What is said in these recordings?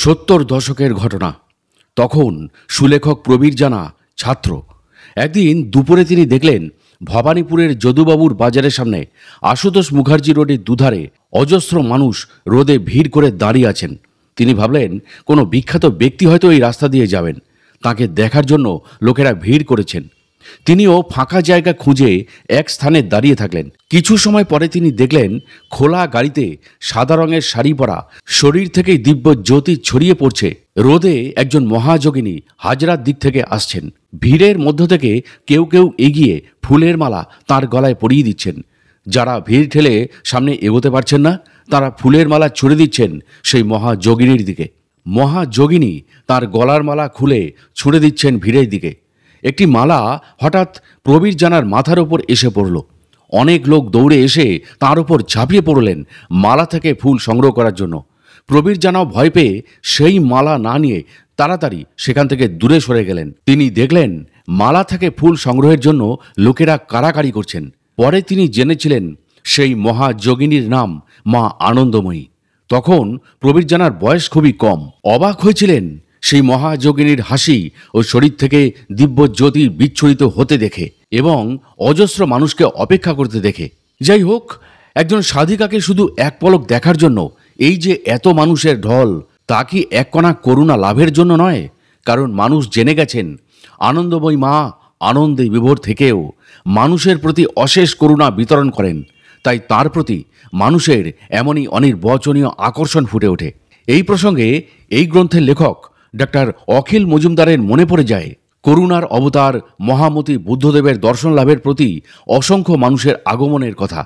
70 দশকের ঘটনা। তখন সুলেখক প্রবীর জানা ছাত্র। একদিন দুপুরে তিনি দেখলেন ভবানীপুরের যদুবাবুর বাজারের সামনে আশুতোষ মুখার্জি রোডের দুধারে অজস্র মানুষ রোদে ভিড় করে দাঁড়িয়ে আছেন। তিনি ভাবলেন কোনো বিখ্যাত ব্যক্তি হয়তো এই রাস্তা দিয়ে যাবেন, তাকে দেখার জন্য লোকেরা ভিড় করেছেন। তিনিও ফাঁকা জায়গা খুঁজে এক স্থানে দাঁড়িয়ে থাকলেন। কিছু সময় পরে তিনি দেখলেন খোলা গাড়িতে সাদা রঙের শাড়ি পরা, শরীর থেকেই দিব্য জ্যোতি ছড়িয়ে পড়ছে রোদে একজন মহাযোগিনী হাজরার দিক থেকে আসছেন। ভিড়ের মধ্য থেকে কেউ কেউ এগিয়ে ফুলের মালা তার গলায় পরিয়ে দিচ্ছেন। যারা ভিড় ঠেলে সামনে এগোতে পারছেন না, তারা ফুলের মালা ছুড়ে দিচ্ছেন সেই মহাযোগিনীর দিকে। মহাযোগিনী তার গলার মালা খুলে ছুঁড়ে দিচ্ছেন ভিড়ের দিকে। একটি মালা হঠাৎ প্রবীর জানার মাথার ওপর এসে পড়ল। অনেক লোক দৌড়ে এসে তার উপর ঝাঁপিয়ে পড়লেন মালা থেকে ফুল সংগ্রহ করার জন্য। প্রবীর জানাও ভয় পেয়ে সেই মালা না নিয়ে তাড়াতাড়ি সেখান থেকে দূরে সরে গেলেন। তিনি দেখলেন মালা থেকে ফুল সংগ্রহের জন্য লোকেরা কাড়াকাড়ি করছেন। পরে তিনি জেনেছিলেন সেই মহাযোগিনীর নাম মা আনন্দময়ী। তখন প্রবীর জানার বয়স খুবই কম। অবাক হয়েছিলেন সেই মহাযোগিনীর হাসি ও শরীর থেকে দিব্য জ্যোতি বিচ্ছুরিত হতে দেখে এবং অজস্র মানুষকে অপেক্ষা করতে দেখে। যাই হোক, একজন সাধিকাকে শুধু এক পলক দেখার জন্য এই যে এত মানুষের ঢল, তা কি এক কণা করুণা লাভের জন্য নয়? কারণ মানুষ জেনে গেছেন আনন্দময়ী মা আনন্দে বিভোর থেকেও মানুষের প্রতি অশেষ করুণা বিতরণ করেন। তাই তার প্রতি মানুষের এমনই অনির্বচনীয় আকর্ষণ ফুটে ওঠে। এই প্রসঙ্গে এই গ্রন্থের লেখক ডক্টর অখিল মজুমদারের মনে পড়ে যায় করুণার অবতার মহামতি বুদ্ধদেবের দর্শন লাভের প্রতি অসংখ্য মানুষের আগমনের কথা।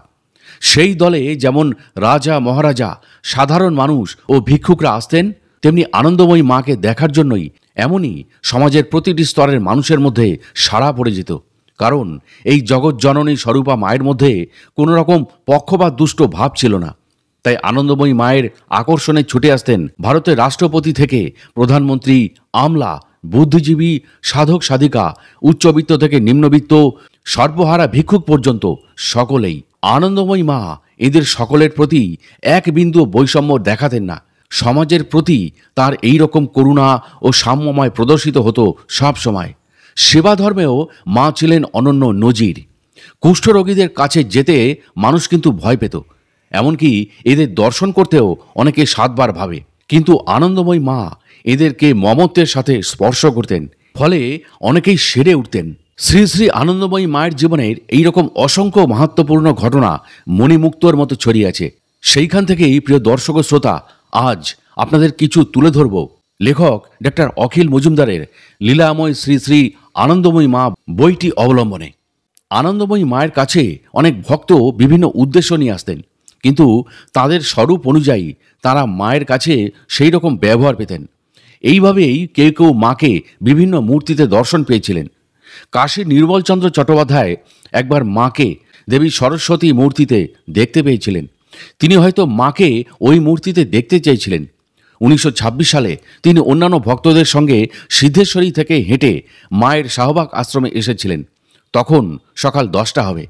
সেই দলে যেমন রাজা মহারাজা, সাধারণ মানুষ ও ভিক্ষুকরা আসতেন, তেমনি আনন্দময়ী মাকে দেখার জন্যই এমনই সমাজের প্রতিটি স্তরের মানুষের মধ্যে সাড়া পড়ে যেত। কারণ এই জগৎ জননী স্বরূপা মায়ের মধ্যে কোনো রকম পক্ষপাত দুষ্ট ভাব ছিল না। তাই আনন্দময়ী মায়ের আকর্ষণে ছুটে আসতেন ভারতের রাষ্ট্রপতি থেকে প্রধানমন্ত্রী, আমলা, বুদ্ধিজীবী, সাধক সাধিকা, উচ্চবিত্ত থেকে নিম্নবিত্ত, সর্বহারা ভিক্ষুক পর্যন্ত সকলেই। আনন্দময়ী মা এদের সকলের প্রতি এক বিন্দু বৈষম্য দেখাতেন না। সমাজের প্রতি তার এই রকম করুণা ও সাম্যময় প্রদর্শিত হতো সব সময়। সেবা ধর্মেও মা ছিলেন অনন্য নজির। কুষ্ঠরোগীদের কাছে যেতে মানুষ কিন্তু ভয় পেত, এমনকি এদের দর্শন করতেও অনেকে 7 বার ভাবে। কিন্তু আনন্দময়ী মা এদেরকে মমত্বের সাথে স্পর্শ করতেন, ফলে অনেকেই সেরে উঠতেন। শ্রী শ্রী আনন্দময়ী মায়ের জীবনের এইরকম অসংখ্য মাহাত্ম্যপূর্ণ ঘটনা মণিমুক্তর মতো ছড়িয়ে আছে। সেইখান থেকেই প্রিয় দর্শক ও শ্রোতা, আজ আপনাদের কিছু তুলে ধরব লেখক ডক্টর অখিল মজুমদারের লীলাময় শ্রী শ্রী আনন্দময়ী মা বইটি অবলম্বনে। আনন্দময়ী মায়ের কাছে অনেক ভক্ত বিভিন্ন উদ্দেশ্য নিয়ে আসতেন, কিন্তু তাদের স্বরূপ অনুযায়ী তারা মায়ের কাছে সেই রকম ব্যবহার পেতেন। এইভাবেই কেউ কেউ মাকে বিভিন্ন মূর্তিতে দর্শন পেয়েছিলেন। কাশীর নির্মলচন্দ্র চট্টোপাধ্যায় একবার মাকে দেবী সরস্বতী মূর্তিতে দেখতে পেয়েছিলেন। তিনি হয়তো মাকে ওই মূর্তিতে দেখতে চেয়েছিলেন। 1926 সালে তিনি অন্যান্য ভক্তদের সঙ্গে সিদ্ধেশ্বরী থেকে হেঁটে মায়ের শাহবাগ আশ্রমে এসেছিলেন। তখন সকাল 10টা হবে।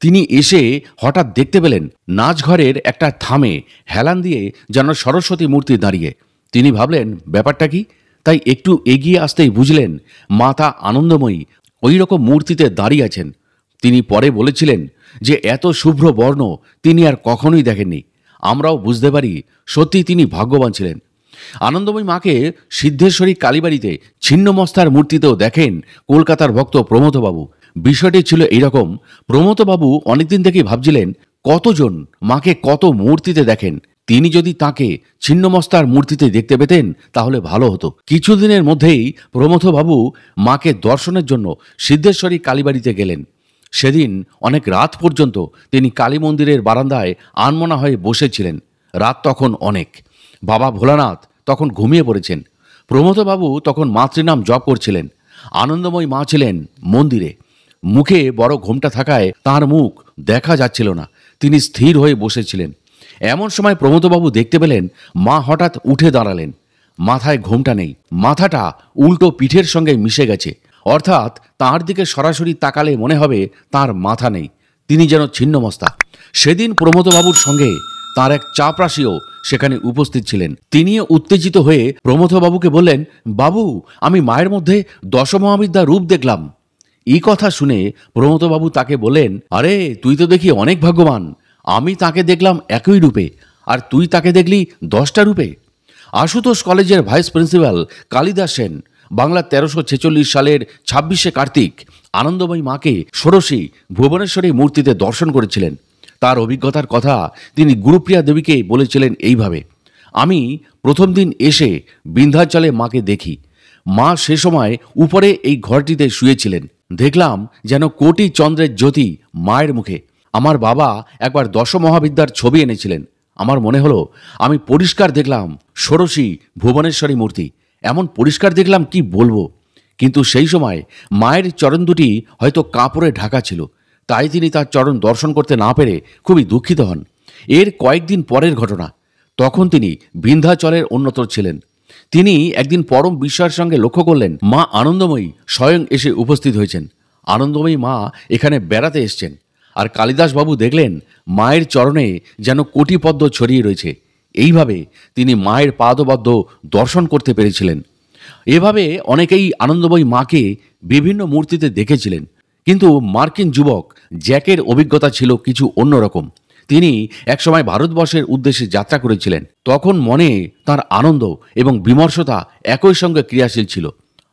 তিনি এসে হঠাৎ দেখতে পেলেন নাচঘরের একটা থামে হেলান দিয়ে যেন সরস্বতী মূর্তি দাঁড়িয়ে। তিনি ভাবলেন ব্যাপারটা কি, তাই একটু এগিয়ে আসতেই বুঝলেন মাতা আনন্দময়ী ওই রকম মূর্তিতে দাঁড়িয়ে আছেন। তিনি পরে বলেছিলেন যে এত শুভ্র বর্ণ তিনি আর কখনোই দেখেননি। আমরাও বুঝতে পারি সত্যি তিনি ভাগ্যবান ছিলেন। আনন্দময়ী মাকে সিদ্ধেশ্বরী কালীবাড়িতে ছিন্নমস্তার মূর্তিতেও দেখেন কলকাতার ভক্ত প্রমথবাবু। বিষয়টি ছিল এইরকম, প্রমথবাবু অনেকদিন থেকেই ভাবছিলেন কতজন মাকে কত মূর্তিতে দেখেন। তিনি যদি তাকে ছিন্নমস্তার মূর্তিতে দেখতে পেতেন তাহলে ভালো হতো। কিছুদিনের মধ্যেই প্রমথবাবু মাকে দর্শনের জন্য সিদ্ধেশ্বরী কালীবাড়িতে গেলেন। সেদিন অনেক রাত পর্যন্ত তিনি কালী মন্দিরের বারান্দায় আনমনা হয়ে বসেছিলেন। রাত তখন অনেক। বাবা ভোলানাথ তখন ঘুমিয়ে পড়েছেন। প্রমথবাবু তখন মাতৃনাম জপ করছিলেন। আনন্দময়ী মা ছিলেন মন্দিরে। মুখে বড় ঘোমটা থাকায় তার মুখ দেখা যাচ্ছিল না। তিনি স্থির হয়ে বসেছিলেন। এমন সময় প্রমথবাবু দেখতে পেলেন মা হঠাৎ উঠে দাঁড়ালেন। মাথায় ঘোমটা নেই, মাথাটা উল্টো পিঠের সঙ্গে মিশে গেছে। অর্থাৎ তার দিকে সরাসরি তাকালে মনে হবে তার মাথা নেই, তিনি যেন ছিন্নমস্তা। সেদিন প্রমথবাবুর সঙ্গে তার এক চাপরাশিও সেখানে উপস্থিত ছিলেন। তিনিও উত্তেজিত হয়ে প্রমথবাবুকে বললেন, বাবু, আমি মায়ের মধ্যে দশমহাবিদ্যা রূপ দেখলাম। এই কথা শুনে প্রমথবাবু তাকে বললেন, আরে তুই তো দেখি অনেক ভাগ্যবান, আমি তাকে দেখলাম একই রূপে, আর তুই তাকে দেখলি 10টা রূপে। আশুতোষ কলেজের ভাইস প্রিন্সিপাল কালিদাস সেন বাংলা 1346 সালের 26শে কার্তিক আনন্দময়ী মাকে ষোড়শী ভুবনেশ্বরী মূর্তিতে দর্শন করেছিলেন। তার অভিজ্ঞতার কথা তিনি গুরুপ্রিয়া দেবীকে বলেছিলেন এইভাবে, আমি প্রথম দিন এসে বিন্ধ্যাচলে মাকে দেখি। মা সে সময় উপরে এই ঘরটিতে শুয়েছিলেন। দেখলাম যেন কোটি চন্দ্রের জ্যোতি মায়ের মুখে। আমার বাবা একবার দশমহাবিদ্যার ছবি এনেছিলেন। আমার মনে হলো আমি পরিষ্কার দেখলাম ষোড়শী ভুবনেশ্বরী মূর্তি। এমন পরিষ্কার দেখলাম কি বলবো। কিন্তু সেই সময় মায়ের চরণ দুটি হয়তো কাপড়ে ঢাকা ছিল, তাই তিনি তার চরণ দর্শন করতে না পেরে খুবই দুঃখিত হন। এর কয়েকদিন পরের ঘটনা, তখন তিনি বিন্ধ্যাচলের অন্যতর ছিলেন। তিনি একদিন পরম বিস্ময়ের সঙ্গে লক্ষ্য করলেন মা আনন্দময়ী স্বয়ং এসে উপস্থিত হয়েছেন। আনন্দময়ী মা এখানে বেড়াতে এসছেন। আর কালিদাসবাবু দেখলেন মায়ের চরণে যেন কোটি পদ্ম ছড়িয়ে রয়েছে। এইভাবে তিনি মায়ের পাদপদ্ম দর্শন করতে পেরেছিলেন। এভাবে অনেকেই আনন্দময়ী মাকে বিভিন্ন মূর্তিতে দেখেছিলেন। কিন্তু মার্কিন যুবক জ্যাকের অভিজ্ঞতা ছিল কিছু অন্যরকম। তিনি একসময় ভারতবর্ষের উদ্দেশ্যে যাত্রা করেছিলেন। তখন মনে তার আনন্দ এবং বিমর্ষতা একই সঙ্গে ক্রিয়াশীল ছিল।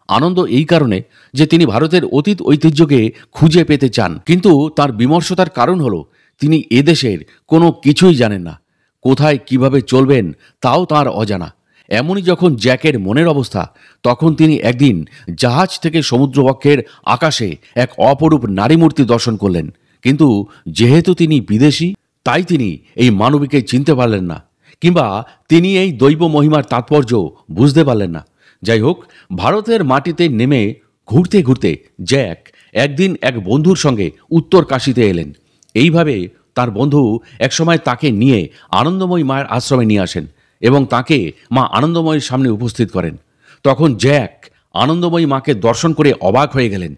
আনন্দ এই কারণে যে তিনি ভারতের অতীত ঐতিহ্যকে খুঁজে পেতে চান, কিন্তু তার বিমর্ষতার কারণ হলো তিনি এদেশের কোনো কিছুই জানেন না। কোথায় কিভাবে চলবেন তাও তার অজানা। এমনই যখন জ্যাকের মনের অবস্থা, তখন তিনি একদিন জাহাজ থেকে সমুদ্রবক্ষের আকাশে এক অপরূপ নারী মূর্তি দর্শন করলেন। কিন্তু যেহেতু তিনি বিদেশি, তাই তিনি এই মানবীকে চিনতে পারলেন না, কিংবা তিনি এই দৈব মহিমার তাৎপর্য বুঝতে পারলেন না। যাই হোক, ভারতের মাটিতে নেমে ঘুরতে ঘুরতে জ্যাক একদিন এক বন্ধুর সঙ্গে উত্তর কাশীতে এলেন। এইভাবে তার বন্ধু একসময় তাকে নিয়ে আনন্দময়ী মায়ের আশ্রমে নিয়ে আসেন এবং তাকে মা আনন্দময়ীর সামনে উপস্থিত করেন। তখন জ্যাক আনন্দময়ী মাকে দর্শন করে অবাক হয়ে গেলেন।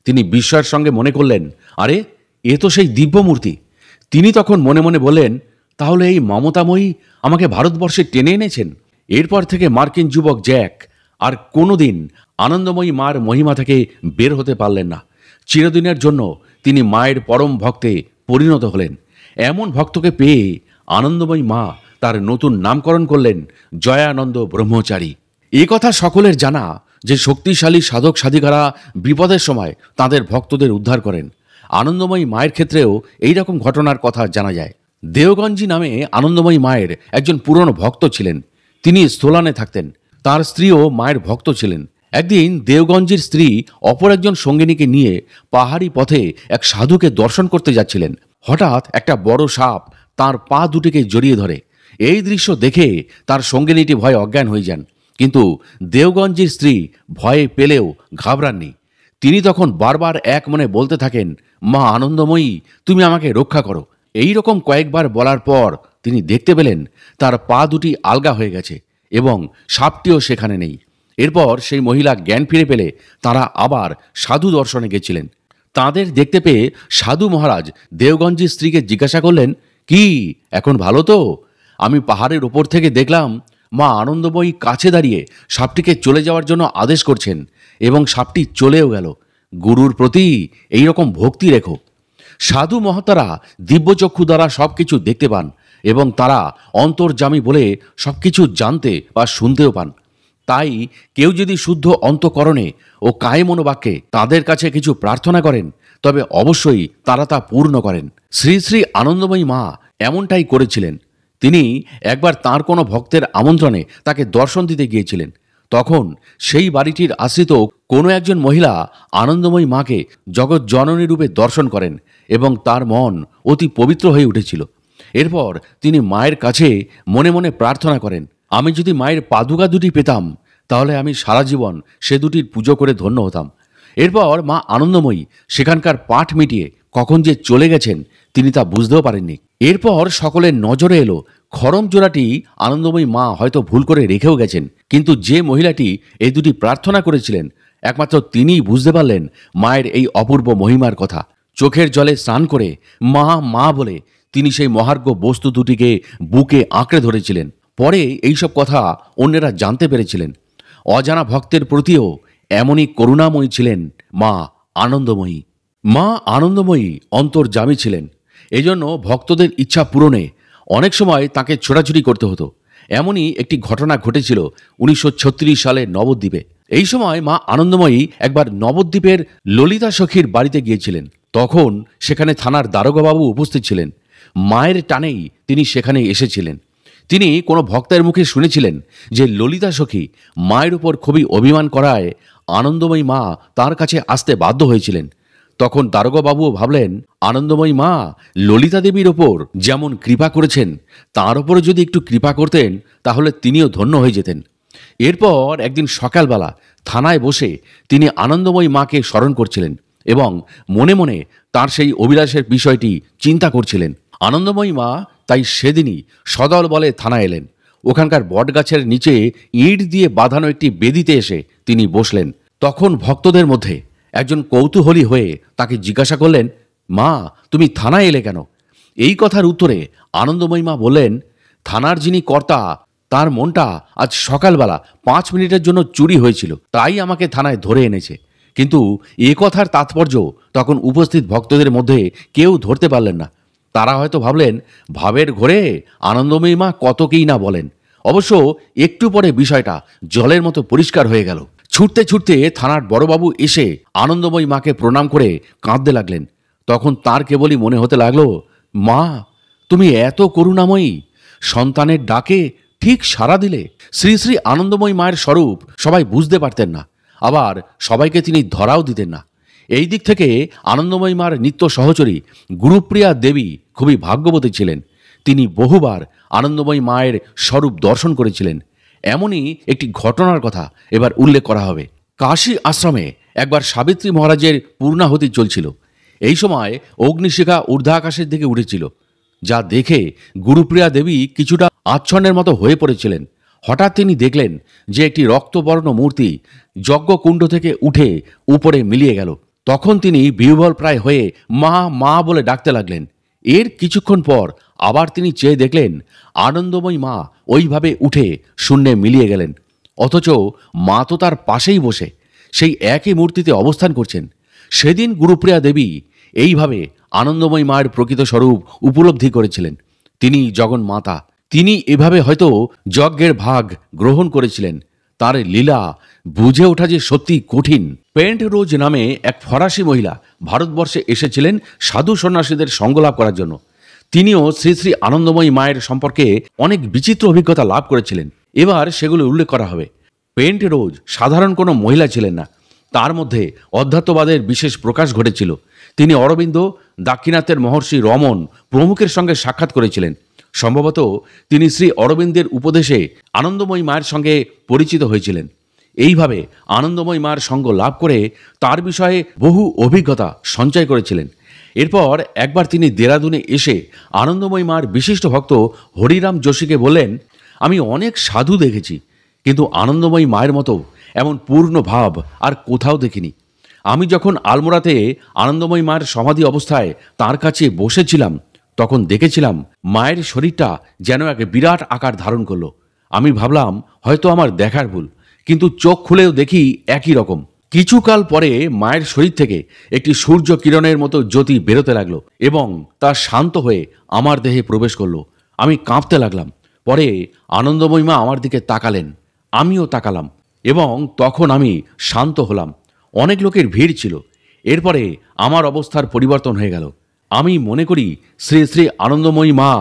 তিনি বিস্ময়ের সঙ্গে মনে করলেন, আরে এ তো সেই দিব্যমূর্তি। তিনি তখন মনে মনে বললেন, তাহলে এই মমতাময়ী আমাকে ভারতবর্ষে টেনে এনেছেন। এরপর থেকে মার্কিন যুবক জ্যাক আর কোনোদিন আনন্দময়ী মার মহিমা থেকে বের হতে পারলেন না। চিরদিনের জন্য তিনি মায়ের পরম ভক্তে পরিণত হলেন। এমন ভক্তকে পেয়ে আনন্দময়ী মা তার নতুন নামকরণ করলেন জয়ানন্দ ব্রহ্মচারী। এ কথা সকলের জানা যে শক্তিশালী সাধক সাধিকারা বিপদের সময় তাদের ভক্তদের উদ্ধার করেন। আনন্দময়ী মায়ের ক্ষেত্রেও এই রকম ঘটনার কথা জানা যায়। দেওগঞ্জি নামে আনন্দময়ী মায়ের একজন পুরনো ভক্ত ছিলেন। তিনি স্থলানে থাকতেন। তার স্ত্রীও মায়ের ভক্ত ছিলেন। একদিন দেওগঞ্জির স্ত্রী অপর একজন সঙ্গিনীকে নিয়ে পাহাড়ি পথে এক সাধুকে দর্শন করতে যাচ্ছিলেন। হঠাৎ একটা বড় সাপ তার পা দুটিকে জড়িয়ে ধরে। এই দৃশ্য দেখে তার সঙ্গিনীটি ভয়ে অজ্ঞান হয়ে যান। কিন্তু দেওগঞ্জির স্ত্রী ভয়ে পেলেও ঘাবড়াননি। তিনি তখন বারবার এক মনে বলতে থাকেন, মা আনন্দময়ী, তুমি আমাকে রক্ষা করো। এই রকম কয়েকবার বলার পর তিনি দেখতে পেলেন তার পা দুটি আলগা হয়ে গেছে এবং সাপটিও সেখানে নেই। এরপর সেই মহিলা জ্ঞান ফিরে পেলে তারা আবার সাধু দর্শনে গেছিলেন। তাদের দেখতে পেয়ে সাধু মহারাজ দেওগঞ্জির স্ত্রীকে জিজ্ঞাসা করলেন, কি এখন ভালো তো? আমি পাহাড়ের ওপর থেকে দেখলাম মা আনন্দময়ী কাছে দাঁড়িয়ে সাপটিকে চলে যাওয়ার জন্য আদেশ করছেন এবং সাপটি চলেও গেল। গুরুর প্রতি এই রকম ভক্তি রেখো। সাধু মহাতারা দিব্যচক্ষু দ্বারা সব কিছু দেখতে পান এবং তারা অন্তর্যামী বলে সব কিছু জানতে বা শুনতেও পান। তাই কেউ যদি শুদ্ধ অন্তঃকরণে ও কায়ে মনোবাক্যে তাদের কাছে কিছু প্রার্থনা করেন, তবে অবশ্যই তারা তা পূর্ণ করেন। শ্রী শ্রী আনন্দময়ী মা এমনটাই করেছিলেন। তিনি একবার তাঁর কোনো ভক্তের আমন্ত্রণে তাকে দর্শন দিতে গিয়েছিলেন। তখন সেই বাড়িটির আশ্রিত কোনো একজন মহিলা আনন্দময়ী মাকে জগৎ জননী রূপে দর্শন করেন এবং তার মন অতি পবিত্র হয়ে উঠেছিল। এরপর তিনি মায়ের কাছে মনে মনে প্রার্থনা করেন, আমি যদি মায়ের পাদুকা দুটি পেতাম তাহলে আমি সারা জীবন সে দুটির পুজো করে ধন্য হতাম। এরপর মা আনন্দময়ী সেখানকার পাঠ মিটিয়ে কখন যে চলে গেছেন তিনি তা বুঝতেও পারেননি। এরপর সকলের নজরে এলো খড়ম জোড়াটি আনন্দময়ী মা হয়তো ভুল করে রেখেও গেছেন। কিন্তু যে মহিলাটি এই দুটি প্রার্থনা করেছিলেন একমাত্র তিনিই বুঝতে পারলেন মায়ের এই অপূর্ব মহিমার কথা। চোখের জলে স্নান করে মা মা বলে তিনি সেই মহার্ঘ বস্তু দুটিকে বুকে আঁকড়ে ধরেছিলেন। পরে এইসব কথা অন্যেরা জানতে পেরেছিলেন। অজানা ভক্তের প্রতিও এমনই করুণাময়ী ছিলেন মা আনন্দময়ী। মা আনন্দময়ী অন্তর্যামী ছিলেন। এজন্য ভক্তদের ইচ্ছা পূরণে অনেক সময় তাকে ছোটাছুটি করতে হতো। এমনই একটি ঘটনা ঘটেছিল 1936 সালে নবদ্বীপে। এই সময় মা আনন্দময়ী একবার নবদ্বীপের ললিতা সখীর বাড়িতে গিয়েছিলেন। তখন সেখানে থানার দারোগাবাবু উপস্থিত ছিলেন। মায়ের টানেই তিনি সেখানে এসেছিলেন। তিনি কোনো ভক্তের মুখে শুনেছিলেন যে ললিতা সখী মায়ের উপর খুবই অভিমান করায় আনন্দময়ী মা তার কাছে আসতে বাধ্য হয়েছিলেন। তখন দারোগাবাবুও ভাবলেন, আনন্দময়ী মা ললিতা দেবীর ওপর যেমন কৃপা করেছেন, তাঁর ওপরে যদি একটু কৃপা করতেন তাহলে তিনিও ধন্য হয়ে যেতেন। এরপর একদিন সকালবেলা থানায় বসে তিনি আনন্দময়ী মাকে স্মরণ করছিলেন এবং মনে মনে তার সেই অভিলাষের বিষয়টি চিন্তা করছিলেন। আনন্দময়ী মা তাই সেদিনই সদল বলে থানায় এলেন। ওখানকার বটগাছের নিচে ইঁট দিয়ে বাঁধানো একটি বেদিতে এসে তিনি বসলেন। তখন ভক্তদের মধ্যে একজন কৌতূহলী হয়ে তাকে জিজ্ঞাসা করলেন, মা তুমি থানায় এলে কেন? এই কথার উত্তরে আনন্দময়ী মা বললেন, থানার যিনি কর্তা তার মনটা আজ সকালবেলা 5 মিনিটের জন্য চুরি হয়েছিল, তাই আমাকে থানায় ধরে এনেছে। কিন্তু এ কথার তাৎপর্য তখন উপস্থিত ভক্তদের মধ্যে কেউ ধরতে পারলেন না। তারা হয়তো ভাবলেন ভাবের ঘোরে আনন্দময়ী মা কতকেই না বলেন। অবশ্য একটু পরে বিষয়টা জলের মতো পরিষ্কার হয়ে গেল। ছুটতে ছুটতে থানার বড়বাবু এসে আনন্দময়ী মাকে প্রণাম করে কাঁদতে লাগলেন। তখন তার কেবলই মনে হতে লাগলো, মা তুমি এত করুণাময়ী, সন্তানের ডাকে ঠিক সাড়া দিলে। শ্রী শ্রী আনন্দময়ী মায়ের স্বরূপ সবাই বুঝতে পারতেন না, আবার সবাইকে তিনি ধরাও দিতেন না। এই দিক থেকে আনন্দময়ী মার নিত্য সহচরী গুরুপ্রিয়া দেবী খুবই ভাগ্যবতী ছিলেন। তিনি বহুবার আনন্দময়ী মায়ের স্বরূপ দর্শন করেছিলেন। এমনই একটি ঘটনার কথা এবার উল্লেখ করা হবে। কাশী আশ্রমে একবার সাবিত্রী মহারাজের পূর্ণাহুতি চলছিল। এই সময় অগ্নিশিখা ঊর্ধ্বাকাশের দিকে উঠেছিল, যা দেখে গুরুপ্রিয়া দেবী কিছুটা আচ্ছন্নের মতো হয়ে পড়েছিলেন। হঠাৎ তিনি দেখলেন যে একটি রক্তবর্ণ মূর্তি যজ্ঞকুণ্ড থেকে উঠে উপরে মিলিয়ে গেল। তখন তিনি বিহ্বল প্রায় হয়ে মা মা বলে ডাকতে লাগলেন। এর কিছুক্ষণ পর আবার তিনি চেয়ে দেখলেন আনন্দময়ী মা ওইভাবে উঠে শূন্যে মিলিয়ে গেলেন, অথচ মা তো তার পাশেই বসে সেই একই মূর্তিতে অবস্থান করছেন। সেদিন গুরুপ্রিয়া দেবী এইভাবে আনন্দময়ী মায়ের প্রকৃত স্বরূপ উপলব্ধি করেছিলেন। তিনি জগন্মাতা। তিনি এভাবে হয়তো যজ্ঞের ভাগ গ্রহণ করেছিলেন। তার লীলা বুঝে ওঠা যে সত্যি কঠিন। পেন্ট রোজ নামে এক ফরাসি মহিলা ভারতবর্ষে এসেছিলেন সাধু সন্ন্যাসীদের সঙ্গলাভ করার জন্য। তিনিও শ্রী শ্রী আনন্দময়ী মায়ের সম্পর্কে অনেক বিচিত্র অভিজ্ঞতা লাভ করেছিলেন। এবার সেগুলো উল্লেখ করা হবে। পেন্ট রোজ সাধারণ কোনো মহিলা ছিলেন না। তার মধ্যে অধ্যাত্মবাদের বিশেষ প্রকাশ ঘটেছিল। তিনি অরবিন্দ, দাক্ষিণাত্যের মহর্ষি রমন প্রমুখের সঙ্গে সাক্ষাৎ করেছিলেন। সম্ভবত তিনি শ্রী অরবিন্দের উপদেশে আনন্দময়ী মায়ের সঙ্গে পরিচিত হয়েছিলেন। এইভাবে আনন্দময়ী মায়ের সঙ্গ লাভ করে তার বিষয়ে বহু অভিজ্ঞতা সঞ্চয় করেছিলেন। এরপর একবার তিনি দেরাদুনে এসে আনন্দময়ী মায়ের বিশিষ্ট ভক্ত হরিরাম যোশীকে বললেন, আমি অনেক সাধু দেখেছি, কিন্তু আনন্দময়ী মায়ের মতো এমন পূর্ণ ভাব আর কোথাও দেখিনি। আমি যখন আলমোড়াতে আনন্দময়ী মায়ের সমাধি অবস্থায় তার কাছে বসেছিলাম, তখন দেখেছিলাম মায়ের শরীরটা যেন এক বিরাট আকার ধারণ করলো। আমি ভাবলাম হয়তো আমার দেখার ভুল, কিন্তু চোখ খুলেও দেখি একই রকম। কিছুকাল পরে মায়ের শরীর থেকে একটি সূর্য কিরণের মতো জ্যোতি বেরোতে লাগলো এবং তা শান্ত হয়ে আমার দেহে প্রবেশ করলো। আমি কাঁপতে লাগলাম। পরে আনন্দময়ী মা আমার দিকে তাকালেন, আমিও তাকালাম এবং তখন আমি শান্ত হলাম। অনেক লোকের ভিড় ছিল। এরপরে আমার অবস্থার পরিবর্তন হয়ে গেল। আমি মনে করি শ্রী শ্রী আনন্দময়ী মা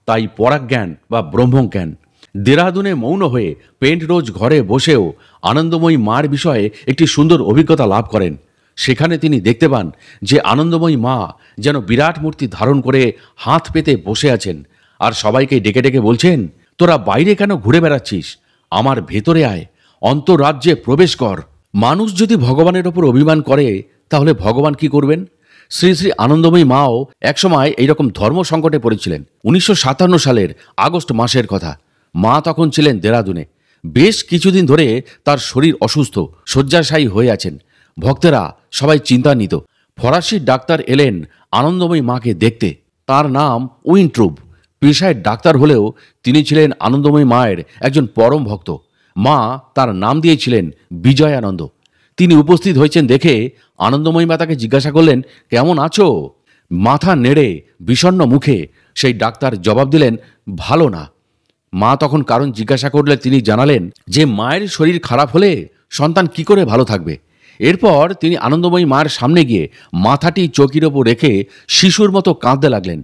তাই পরাজ্ঞান বা ব্রহ্মজ্ঞান। দেরাদুনে মৌন হয়ে পেন্ট রোজ ঘরে বসেও আনন্দময়ী মার বিষয়ে একটি সুন্দর অভিজ্ঞতা লাভ করেন। সেখানে তিনি দেখতে পান যে আনন্দময়ী মা যেন বিরাট মূর্তি ধারণ করে হাত পেতে বসে আছেন আর সবাইকে ডেকে ডেকে বলছেন, তোরা বাইরে কেন ঘুরে বেড়াচ্ছিস? আমার ভেতরে আয়, অন্তরাজ্যে প্রবেশ কর। মানুষ যদি ভগবানের ওপর অভিমান করে তাহলে ভগবান কি করবেন? শ্রী শ্রী আনন্দময়ী মাও একসময় এইরকম ধর্ম সংকটে পড়েছিলেন। 1957 সালের আগস্ট মাসের কথা। মা তখন ছিলেন দেরাদুনে। বেশ কিছুদিন ধরে তার শরীর অসুস্থ, শয্যাশায়ী হয়ে আছেন। ভক্তেরা সবাই চিন্তান্বিত। ফরাসি ডাক্তার এলেন আনন্দময়ী মাকে দেখতে। তার নাম উইন্ট্রুব। পেশায় ডাক্তার হলেও তিনি ছিলেন আনন্দময়ী মায়ের একজন পরম ভক্ত। মা তার নাম দিয়েছিলেন বিজয়ানন্দ। তিনি উপস্থিত হয়েছেন দেখে আনন্দময়ী মা তাকে জিজ্ঞাসা করলেন, কেমন আছো? মাথা নেড়ে বিষণ্ণ মুখে সেই ডাক্তার জবাব দিলেন, ভালো না। মা তখন কারণ জিজ্ঞাসা করলে তিনি জানালেন যে মায়ের শরীর খারাপ হলে সন্তান কি করে ভালো থাকবে। এরপর তিনি আনন্দময়ী মায়ের সামনে গিয়ে মাথাটি চৌকির ওপর রেখে শিশুর মতো কাঁদতে লাগলেন।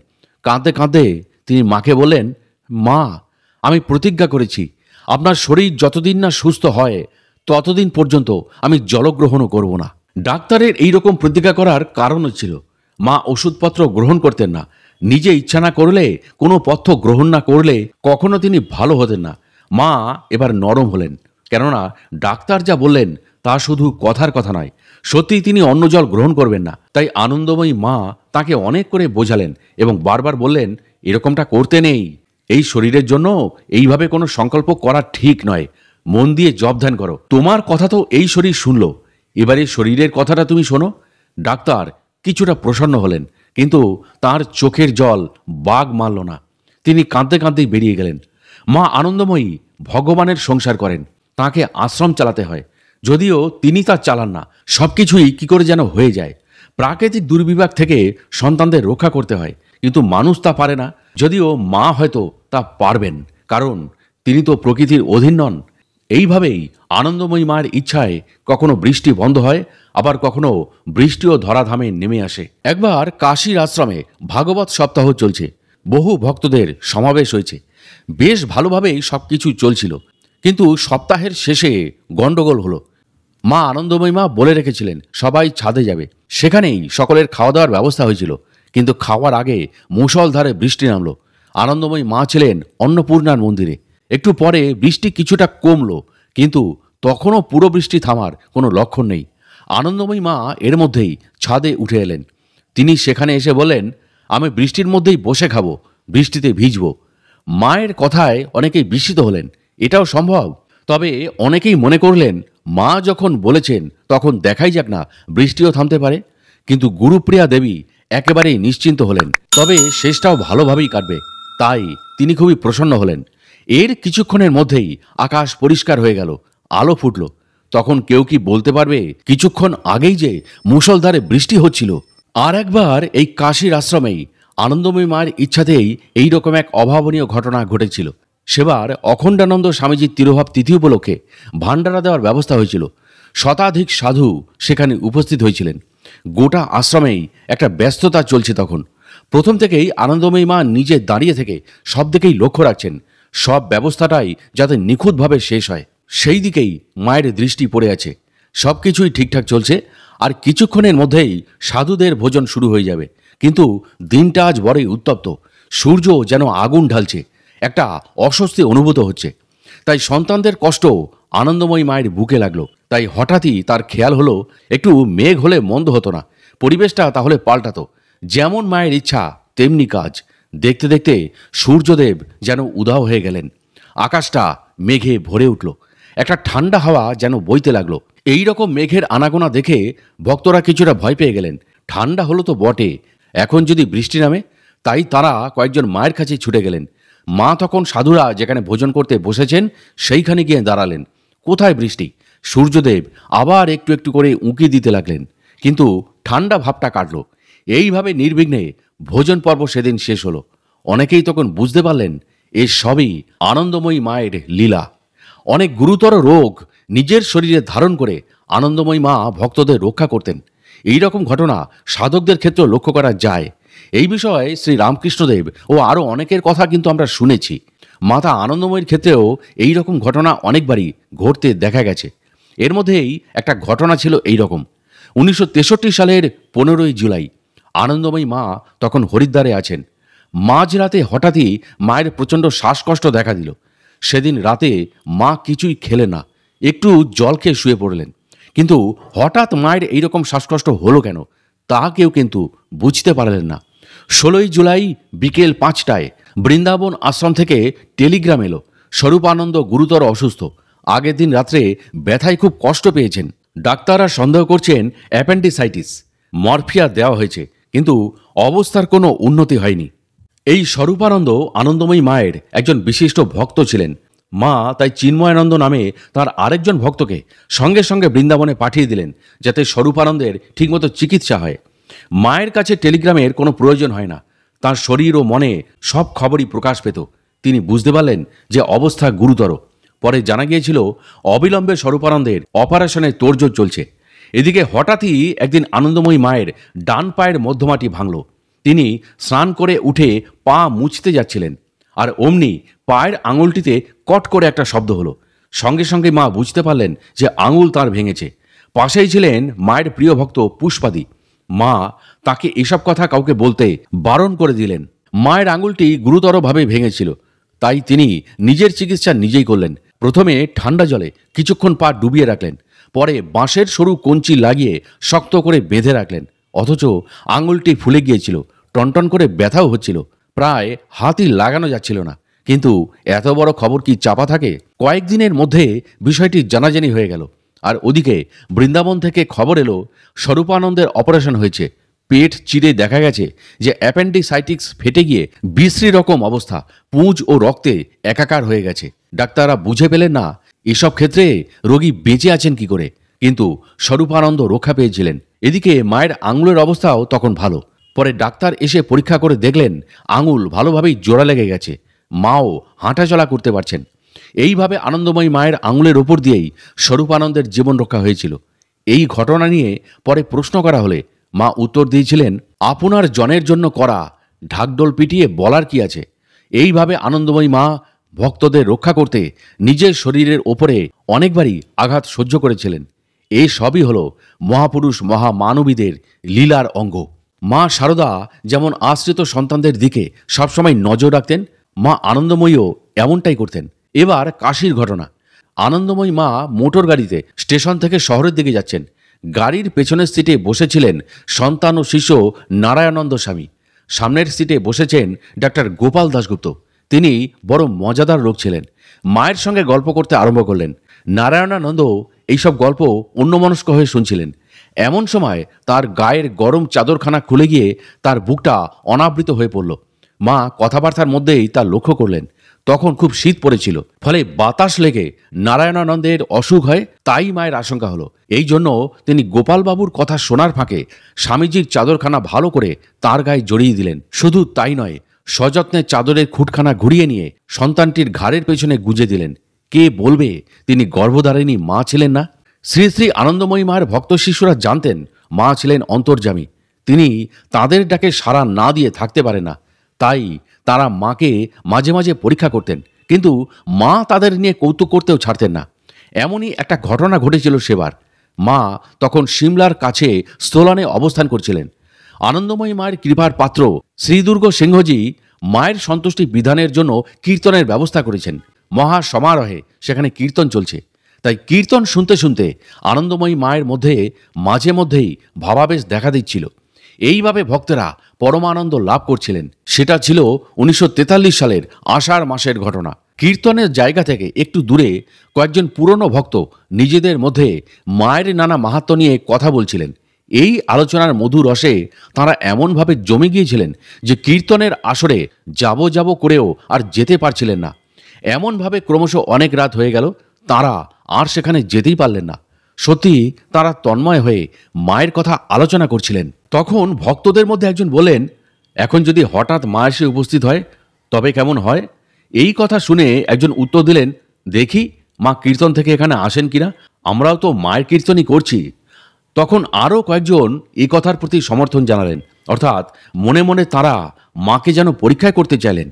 কাঁদতে কাঁদতে তিনি মাকে বললেন, মা, আমি প্রতিজ্ঞা করেছি আপনার শরীর যতদিন না সুস্থ হয় ততদিন পর্যন্ত আমি জলগ্রহণও করব না। ডাক্তারের এইরকম প্রতিজ্ঞা করার কারণও ছিল, মা ওষুধপত্র গ্রহণ করতেন না। নিজে ইচ্ছা না করলে, কোনো পথ্য গ্রহণ না করলে কখনো তিনি ভালো হতেন না। মা এবার নরম হলেন, কেননা ডাক্তার যা বললেন তা শুধু কথার কথা নয়, সত্যিই তিনি অন্ন জল গ্রহণ করবেন না। তাই আনন্দময়ী মা তাকে অনেক করে বোঝালেন এবং বারবার বললেন, এরকমটা করতে নেই, এই শরীরের জন্য এইভাবে কোনো সংকল্প করা ঠিক নয়, মন দিয়ে জপ ধ্যান করো। তোমার কথা তো এই শরীর শুনলো, এবারে শরীরের কথাটা তুমি শোনো। ডাক্তার কিছুটা প্রসন্ন হলেন, কিন্তু তার চোখের জল বাগ মারল না। তিনি কাঁদতে কাঁদতেই বেরিয়ে গেলেন। মা আনন্দময়ী ভগবানের সংসার করেন, তাকে আশ্রম চালাতে হয়, যদিও তিনি তা চালান না। সব কিছুই কী করে যেন হয়ে যায়। প্রাকৃতিক দুর্বিপাক থেকে সন্তানদের রক্ষা করতে হয়, কিন্তু মানুষ তা পারে না। যদিও মা হয়তো তা পারবেন, কারণ তিনি তো প্রকৃতির অধীন নন। এইভাবেই আনন্দময়ী মায়ের ইচ্ছায় কখনো বৃষ্টি বন্ধ হয়, আবার কখনো বৃষ্টিও ধরাধামে নেমে আসে। একবার কাশীর আশ্রমে ভাগবত সপ্তাহ চলছে, বহু ভক্তদের সমাবেশ হয়েছে, বেশ ভালোভাবেই সব কিছু চলছিল। কিন্তু সপ্তাহের শেষে গণ্ডগোল হলো। মা আনন্দময়ী মা বলে রেখেছিলেন সবাই ছাদে যাবে, সেখানেই সকলের খাওয়া দাওয়ার ব্যবস্থা হয়েছিল। কিন্তু খাওয়ার আগে মুষলধারে বৃষ্টি নামলো। আনন্দময়ী মা ছিলেন অন্নপূর্ণার মন্দিরে। একটু পরে বৃষ্টি কিছুটা কমলো, কিন্তু তখনও পুরো বৃষ্টি থামার কোনো লক্ষণ নেই। আনন্দময়ী মা এর মধ্যেই ছাদে উঠে এলেন। তিনি সেখানে এসে বললেন, আমি বৃষ্টির মধ্যেই বসে খাবো, বৃষ্টিতে ভিজব। মায়ের কথায় অনেকেই বিস্মিত হলেন, এটাও সম্ভব? তবে অনেকেই মনে করলেন, মা যখন বলেছেন তখন দেখাই যাক না, বৃষ্টিও থামতে পারে। কিন্তু গুরুপ্রিয়া দেবী একেবারেই নিশ্চিন্ত হলেন, তবে শেষটাও ভালোভাবেই কাটবে, তাই তিনি খুবই প্রসন্ন হলেন। এর কিছুক্ষণের মধ্যেই আকাশ পরিষ্কার হয়ে গেল, আলো ফুটল। তখন কেউ কি বলতে পারবে কিছুক্ষণ আগেই যে মুষলধারে বৃষ্টি হচ্ছিল? আর একবার এই কাশীর আশ্রমেই আনন্দময়ী মায়ের ইচ্ছাতেই এই রকম এক অভাবনীয় ঘটনা ঘটেছিল। সেবার অখণ্ডানন্দ স্বামীজির তিরোভাব তিথি উপলক্ষে ভান্ডারা দেওয়ার ব্যবস্থা হয়েছিল। শতাধিক সাধু সেখানে উপস্থিত হয়েছিলেন। গোটা আশ্রমেই একটা ব্যস্ততা চলছে তখন। প্রথম থেকেই আনন্দময়ী মা নিজে দাঁড়িয়ে থেকে সব দিকেই লক্ষ্য রাখছেন, সব ব্যবস্থাটাই যাতে নিখুঁতভাবে শেষ হয় সেই দিকেই মায়ের দৃষ্টি পড়ে আছে। সব কিছুই ঠিকঠাক চলছে, আর কিছুক্ষণের মধ্যেই সাধুদের ভোজন শুরু হয়ে যাবে। কিন্তু দিনটা আজ বড়ই উত্তপ্ত, সূর্য যেন আগুন ঢালছে, একটা অস্বস্তি অনুভূত হচ্ছে। তাই সন্তানদের কষ্ট আনন্দময়ী মায়ের বুকে লাগলো। তাই হঠাৎই তার খেয়াল হলো, একটু মেঘ হলে মন্দ হতো না, পরিবেশটা তাহলে পাল্টাতো। যেমন মায়ের ইচ্ছা তেমনি কাজ। দেখতে দেখতে সূর্যদেব যেন উধাও হয়ে গেলেন। আকাশটা মেঘে ভরে উঠল, একটা ঠান্ডা হাওয়া যেন বইতে লাগলো। এই রকম মেঘের আনাগোনা দেখে ভক্তরা কিছুটা ভয় পেয়ে গেলেন। ঠান্ডা হলো তো বটে, এখন যদি বৃষ্টি নামে। তাই তারা কয়েকজন মায়ের কাছে ছুটে গেলেন। মা তখন সাধুরা যেখানে ভোজন করতে বসেছেন সেইখানে গিয়ে দাঁড়ালেন। কোথায় বৃষ্টি? সূর্যদেব আবার একটু একটু করে উঁকি দিতে লাগলেন, কিন্তু ঠান্ডা ভাবটা কাটল। এইভাবে নির্বিঘ্নে ভোজন পর্ব সেদিন শেষ হলো। অনেকেই তখন বুঝতে পারলেন এ সবই আনন্দময়ী মায়ের লীলা। অনেক গুরুতর রোগ নিজের শরীরে ধারণ করে আনন্দময়ী মা ভক্তদের রক্ষা করতেন। এই রকম ঘটনা সাধকদের ক্ষেত্রে লক্ষ্য করা যায়। এই বিষয়ে শ্রী রামকৃষ্ণদেব ও আরও অনেকের কথা কিন্তু আমরা শুনেছি। মাতা আনন্দময়ীর ক্ষেত্রেও এই রকম ঘটনা অনেকবারই ঘটতে দেখা গেছে। এর মধ্যেই একটা ঘটনা ছিল এই রকম। 1963 সালের 15ই জুলাই আনন্দময়ী মা তখন হরিদ্বারে আছেন। মাঝরাতে হঠাৎই মায়ের প্রচণ্ড শ্বাসকষ্ট দেখা দিল। সেদিন রাতে মা কিছুই খেলেন না, একটু জল খেয়ে শুয়ে পড়লেন। কিন্তু হঠাৎ মায়ের এইরকম শ্বাসকষ্ট হলো কেন তা কেউ কিন্তু বুঝতে পারলেন না। 16ই জুলাই বিকেল 5টায় বৃন্দাবন আশ্রম থেকে টেলিগ্রাম এলো, স্বরূপানন্দ গুরুতর অসুস্থ। আগের দিন রাত্রে ব্যথায় খুব কষ্ট পেয়েছেন। ডাক্তাররা সন্দেহ করছেন অ্যাপেন্ডিসাইটিস। মরফিয়া দেওয়া হয়েছে, কিন্তু অবস্থার কোনো উন্নতি হয়নি। এই স্বরূপানন্দ আনন্দময়ী মায়ের একজন বিশিষ্ট ভক্ত ছিলেন। মা তাই চিন্ময়ানন্দ নামে তার আরেকজন ভক্তকে সঙ্গে সঙ্গে বৃন্দাবনে পাঠিয়ে দিলেন, যাতে স্বরূপানন্দের ঠিকমতো চিকিৎসা হয়। মায়ের কাছে টেলিগ্রামের কোনো প্রয়োজন হয় না। তার শরীর ও মনে সব খবরই প্রকাশ পেত। তিনি বুঝতে পারলেন যে অবস্থা গুরুতর। পরে জানা গিয়েছিল অবিলম্বে স্বরূপানন্দের অপারেশনের তোড়জোড় চলছে। এদিকে হঠাৎই একদিন আনন্দময়ী মায়ের ডান পায়ের মধ্যমাটি ভাঙল। তিনি স্নান করে উঠে পা মুছতে যাচ্ছিলেন, আর অমনি পায়ের আঙুলটিতে কট করে একটা শব্দ হলো। সঙ্গে সঙ্গে মা বুঝতে পারলেন যে আঙুল তার ভেঙেছে। পাশেই ছিলেন মায়ের প্রিয় ভক্ত পুষ্পাদি। মা তাকে এসব কথা কাউকে বলতে বারণ করে দিলেন। মায়ের আঙুলটি গুরুতরভাবে ভেঙেছিল, তাই তিনি নিজের চিকিৎসা নিজেই করলেন। প্রথমে ঠান্ডা জলে কিছুক্ষণ পা ডুবিয়ে রাখলেন, পরে বাঁশের সরু কঞ্চি লাগিয়ে শক্ত করে বেঁধে রাখলেন। অথচ আঙুলটি ফুলে গিয়েছিল, টনটন করে ব্যথাও হচ্ছিল, প্রায় হাতই লাগানো যাচ্ছিল না। কিন্তু এত বড় খবর কি চাপা থাকে? কয়েকদিনের মধ্যে বিষয়টি জানাজানি হয়ে গেল। আর ওদিকে বৃন্দাবন থেকে খবর এলো স্বরূপানন্দের অপারেশন হয়েছে। পেট চিরে দেখা গেছে যে অ্যাপেন্ডিসাইটিক্স ফেটে গিয়ে বিশ্রী রকম অবস্থা, পুঁজ ও রক্তে একাকার হয়ে গেছে। ডাক্তাররা বুঝে পেলেন না এসব ক্ষেত্রে রোগী বেঁচে আছেন কি করে, কিন্তু স্বরূপানন্দ রক্ষা পেয়েছিলেন। এদিকে মায়ের আঙুলের অবস্থাও তখন ভালো। পরে ডাক্তার এসে পরীক্ষা করে দেখলেন আঙুল ভালোভাবেই জোড়া লেগে গেছে। মাও হাঁটাচলা করতে পারছেন। এইভাবে আনন্দময়ী মায়ের আঙুলের ওপর দিয়েই স্বরূপানন্দের জীবন রক্ষা হয়েছিল। এই ঘটনা নিয়ে পরে প্রশ্ন করা হলে মা উত্তর দিয়েছিলেন, আপনার জনের জন্য করা, ঢাকঢোল পিটিয়ে বলার কি আছে। এইভাবে আনন্দময়ী মা ভক্তদের রক্ষা করতে নিজের শরীরের ওপরে অনেকবারই আঘাত সহ্য করেছিলেন। এই সবই হল মহাপুরুষ মহামানবীদের লীলার অঙ্গ। মা শারদা যেমন আশ্রিত সন্তানদের দিকে সবসময় নজর রাখতেন, মা আনন্দময়ীও এমনটাই করতেন। এবার কাশীর ঘটনা। আনন্দময়ী মা মোটর গাড়িতে স্টেশন থেকে শহরের দিকে যাচ্ছেন। গাড়ির পেছনের সিটে বসেছিলেন সন্তান ও শিষ্য নারায়ণানন্দ স্বামী। সামনের সিটে বসেছেন ডাক্তার গোপাল দাশগুপ্ত। তিনি বড় মজাদার লোক ছিলেন। মায়ের সঙ্গে গল্প করতে আরম্ভ করলেন। নারায়ণানন্দ এইসব গল্প অন্যমনস্ক হয়ে শুনছিলেন। এমন সময় তার গায়ের গরম চাদরখানা খুলে গিয়ে তার বুকটা অনাবৃত হয়ে পড়ল। মা কথাবার্তার মধ্যেই তা লক্ষ্য করলেন। তখন খুব শীত পড়েছিল, ফলে বাতাস লেগে নারায়ণানন্দের অসুখ হয়, তাই মায়ের আশঙ্কা হলো। এই জন্য তিনি গোপালবাবুর কথা শোনার ফাঁকে স্বামীজির চাদরখানা ভালো করে তার গায়ে জড়িয়ে দিলেন। শুধু তাই নয়, সযত্নে চাদরের খুঁটখানা ঘুরিয়ে নিয়ে সন্তানটির ঘাড়ের পেছনে গুজে দিলেন। কে বলবে তিনি গর্ভধারিণী মা ছিলেন না? শ্রী শ্রী আনন্দময়ী মায়ের ভক্ত শিষ্যরা জানতেন মা ছিলেন অন্তর্যামী। তিনি তাদের ডাকে সাড়া না দিয়ে থাকতে পারেন না। তাই তারা মাকে মাঝে মাঝে পরীক্ষা করতেন, কিন্তু মা তাদের নিয়ে কৌতুক করতেও ছাড়তেন না। এমনই একটা ঘটনা ঘটেছিল সেবার। মা তখন সিমলার কাছে স্থলানে অবস্থান করছিলেন। আনন্দময়ী মায়ের কৃপার পাত্র শ্রীদুর্গ সিংহজি মায়ের সন্তুষ্টি বিধানের জন্য কীর্তনের ব্যবস্থা করেছেন। মহা সমারোহে সেখানে কীর্তন চলছে। তাই কীর্তন শুনতে শুনতে আনন্দময়ী মায়ের মধ্যে মাঝে মধ্যেই ভাবাবেশ দেখা দিচ্ছিল। এইভাবে ভক্তেরা পরমানন্দ লাভ করছিলেন। সেটা ছিল 1943 সালের আষাঢ় মাসের ঘটনা। কীর্তনের জায়গা থেকে একটু দূরে কয়েকজন পুরনো ভক্ত নিজেদের মধ্যে মায়ের নানা মাহাত্ম্য নিয়ে কথা বলছিলেন। এই আলোচনার মধুর রসে তাঁরা এমনভাবে জমে গিয়েছিলেন যে কীর্তনের আসরে যাব করেও আর যেতে পারছিলেন না। এমনভাবে ক্রমশ অনেক রাত হয়ে গেল, তাঁরা আর সেখানে যেতেই পারলেন না। সত্যি তাঁরা তন্ময় হয়ে মায়ের কথা আলোচনা করছিলেন। তখন ভক্তদের মধ্যে একজন বললেন, এখন যদি হঠাৎ মা এসে উপস্থিত হয় তবে কেমন হয়? এই কথা শুনে একজন উত্তর দিলেন, দেখি মা কীর্তন থেকে এখানে আসেন কিনা, আমরাও তো মায়ের কীর্তনই করছি। তখন আরও কয়েকজন এই কথার প্রতি সমর্থন জানালেন, অর্থাৎ মনে মনে তারা মাকে যেন পরীক্ষায় করতে চাইলেন।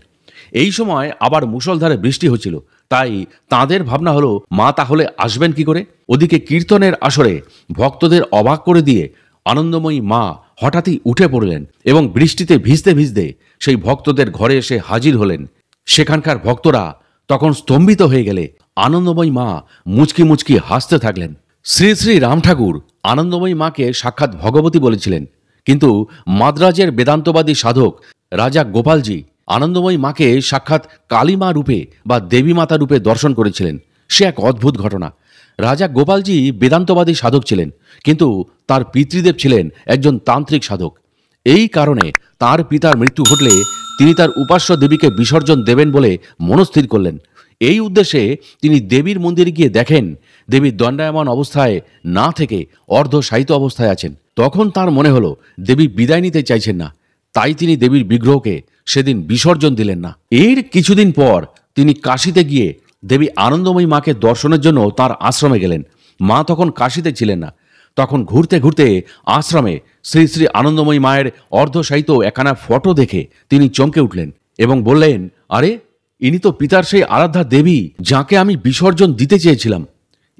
এই সময় আবার মুষলধারে বৃষ্টি হচ্ছিল, তাই তাদের ভাবনা হলো মা তাহলে আসবেন কি করে। ওদিকে কীর্তনের আসরে ভক্তদের অবাক করে দিয়ে আনন্দময়ী মা হঠাৎই উঠে পড়লেন এবং বৃষ্টিতে ভিজতে ভিজতে সেই ভক্তদের ঘরে এসে হাজির হলেন। সেখানকার ভক্তরা তখন স্তম্ভিত হয়ে গেলে আনন্দময়ী মা মুচকি মুচকি হাসতে থাকলেন। শ্রী শ্রী রাম ঠাকুর আনন্দময়ী মাকে সাক্ষাৎ ভগবতী বলেছিলেন, কিন্তু মাদ্রাজের বেদান্তবাদী সাধক রাজা গোপালজি আনন্দময়ী মাকে সাক্ষাৎ কালীমা রূপে বা দেবী মাতা রূপে দর্শন করেছিলেন। সে এক অদ্ভুত ঘটনা। রাজা গোপালজি বেদান্তবাদী সাধক ছিলেন, কিন্তু তার পিতৃদেব ছিলেন একজন তান্ত্রিক সাধক। এই কারণে তার পিতার মৃত্যু ঘটলে তিনি তার উপাস্য দেবীকে বিসর্জন দেবেন বলে মনস্থির করলেন। এই উদ্দেশ্যে তিনি দেবীর মন্দিরে গিয়ে দেখেন দেবী দণ্ডায়মান অবস্থায় না থেকে অর্ধশায়িত অবস্থায় আছেন। তখন তার মনে হলো দেবী বিদায় নিতে চাইছেন না, তাই তিনি দেবীর বিগ্রহকে সেদিন বিসর্জন দিলেন না। এর কিছুদিন পর তিনি কাশীতে গিয়ে দেবী আনন্দময়ী মাকে দর্শনের জন্য তার আশ্রমে গেলেন। মা তখন কাশীতে ছিলেন না। তখন ঘুরতে ঘুরতে আশ্রমে শ্রী শ্রী আনন্দময়ী মায়ের অর্ধশায়িত একখানা ফটো দেখে তিনি চমকে উঠলেন এবং বললেন, আরে, ইনি তো পিতার সেই আরাধ্যা দেবী যাকে আমি বিসর্জন দিতে চেয়েছিলাম।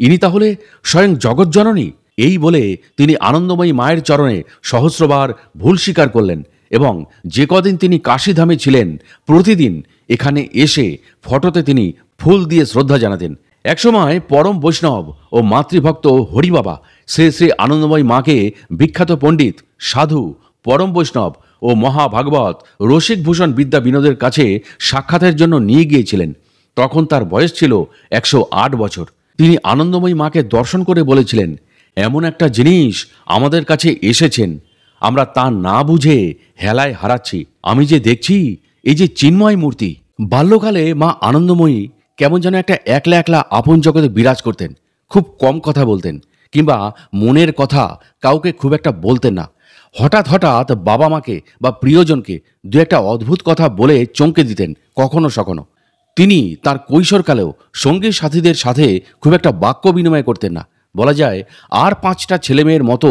ইনি তাহলে স্বয়ং জগৎজননী। এই বলে তিনি আনন্দময়ী মায়ের চরণে সহস্রবার ভুল স্বীকার করলেন এবং যে কদিন তিনি কাশীধামে ছিলেন প্রতিদিন এখানে এসে ফটোতে তিনি ফুল দিয়ে শ্রদ্ধা জানাতেন। একসময় পরম বৈষ্ণব ও মাতৃভক্ত হরিবাবা শ্রী শ্রী আনন্দময়ী মাকে বিখ্যাত পণ্ডিত, সাধু, পরম বৈষ্ণব ও মহাভাগবত রসিকভূষণ বিদ্যা বিনোদের কাছে সাক্ষাতের জন্য নিয়ে গিয়েছিলেন। তখন তার বয়স ছিল 108 বছর। তিনি আনন্দময়ী মাকে দর্শন করে বলেছিলেন, এমন একটা জিনিস আমাদের কাছে এসেছেন, আমরা তা না বুঝে হেলায় হারাচ্ছি। আমি যে দেখছি এই যে চিন্ময় মূর্তি। বাল্যকালে মা আনন্দময়ী কেমন যেন একটা একলা একলা আপন জগতে বিরাজ করতেন। খুব কম কথা বলতেন কিংবা মনের কথা কাউকে খুব একটা বলতেন না। হঠাৎ হঠাৎ বাবা মাকে বা প্রিয়জনকে দু একটা অদ্ভুত কথা বলে চমকে দিতেন কখনো সখনো। তিনি তার কৈশোরকালেও সঙ্গী সাথীদের সাথে খুব একটা বাক্য বিনিময় করতেন না। বলা যায় আর 5টা ছেলেমেয়ের মতো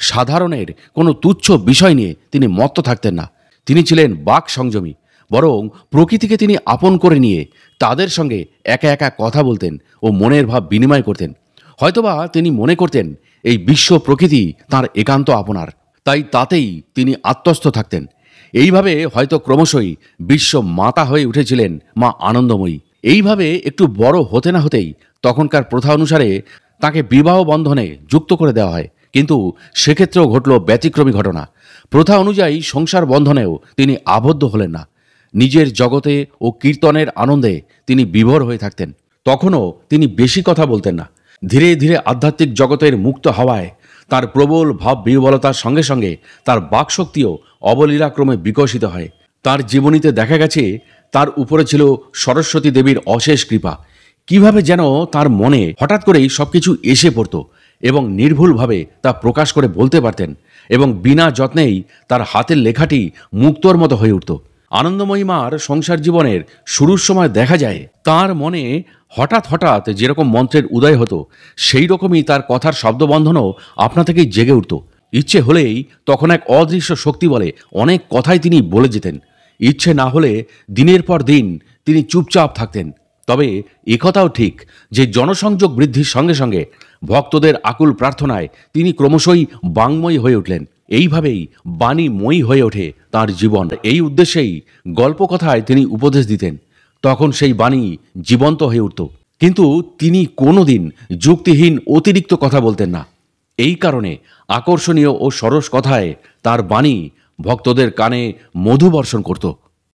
সাধারণের কোনো তুচ্ছ বিষয় নিয়ে তিনি মত্ত থাকতেন না। তিনি ছিলেন বাক সংযমী, বরং প্রকৃতিকে তিনি আপন করে নিয়ে তাদের সঙ্গে একা একা কথা বলতেন ও মনের ভাব বিনিময় করতেন। হয়তোবা তিনি মনে করতেন এই বিশ্ব প্রকৃতি তার একান্ত আপনার, তাই তাতেই তিনি আত্মস্থ থাকতেন। এইভাবে হয়তো ক্রমশই বিশ্ব মাতা হয়ে উঠেছিলেন মা আনন্দময়ী। এইভাবে একটু বড় হতে না হতেই তখনকার প্রথা অনুসারে তাকে বিবাহ বন্ধনে যুক্ত করে দেওয়া হয়। কিন্তু সেক্ষেত্রেও ঘটল ব্যতিক্রমী ঘটনা। প্রথা অনুযায়ী সংসার বন্ধনেও তিনি আবদ্ধ হলেন না। নিজের জগতে ও কীর্তনের আনন্দে তিনি বিভোর হয়ে থাকতেন। তখনও তিনি বেশি কথা বলতেন না। ধীরে ধীরে আধ্যাত্মিক জগতের মুক্ত হওয়ায় তার প্রবল ভাব বিহ্বলতার সঙ্গে সঙ্গে তার বাকশক্তিও অবলীলাক্রমে বিকশিত হয়। তার জীবনীতে দেখা গেছে তার উপরে ছিল সরস্বতী দেবীর অশেষ কৃপা। কিভাবে যেন তার মনে হঠাৎ করেই সবকিছু এসে পড়ত এবং নির্ভুলভাবে তা প্রকাশ করে বলতে পারতেন এবং বিনা যত্নেই তার হাতের লেখাটি মুক্তোর মতো হয়ে উঠত। আনন্দময়ী মার সংসার জীবনের শুরুর সময় দেখা যায় তার মনে হঠাৎ হঠাৎ যেরকম মন্ত্রের উদয় হতো, সেই রকমই তার কথার শব্দবন্ধনও আপনা থেকেই জেগে উঠত। ইচ্ছে হলেই তখন এক অদৃশ্য শক্তি বলে অনেক কথাই তিনি বলে যেতেন। ইচ্ছে না হলে দিনের পর দিন তিনি চুপচাপ থাকতেন। তবে একথাও ঠিক যে জনসংযোগ বৃদ্ধির সঙ্গে সঙ্গে ভক্তদের আকুল প্রার্থনায় তিনি ক্রমশই বাংময়ী হয়ে উঠলেন। এইভাবেই বাণীময়ী হয়ে ওঠে তার জীবন। এই উদ্দেশ্যেই গল্পকথায় তিনি উপদেশ দিতেন। তখন সেই বাণী জীবন্ত হয়ে উঠত, কিন্তু তিনি কোনোদিন যুক্তিহীন অতিরিক্ত কথা বলতেন না। এই কারণে আকর্ষণীয় ও সরস কথায় তার বাণী ভক্তদের কানে মধু বর্ষণ করত।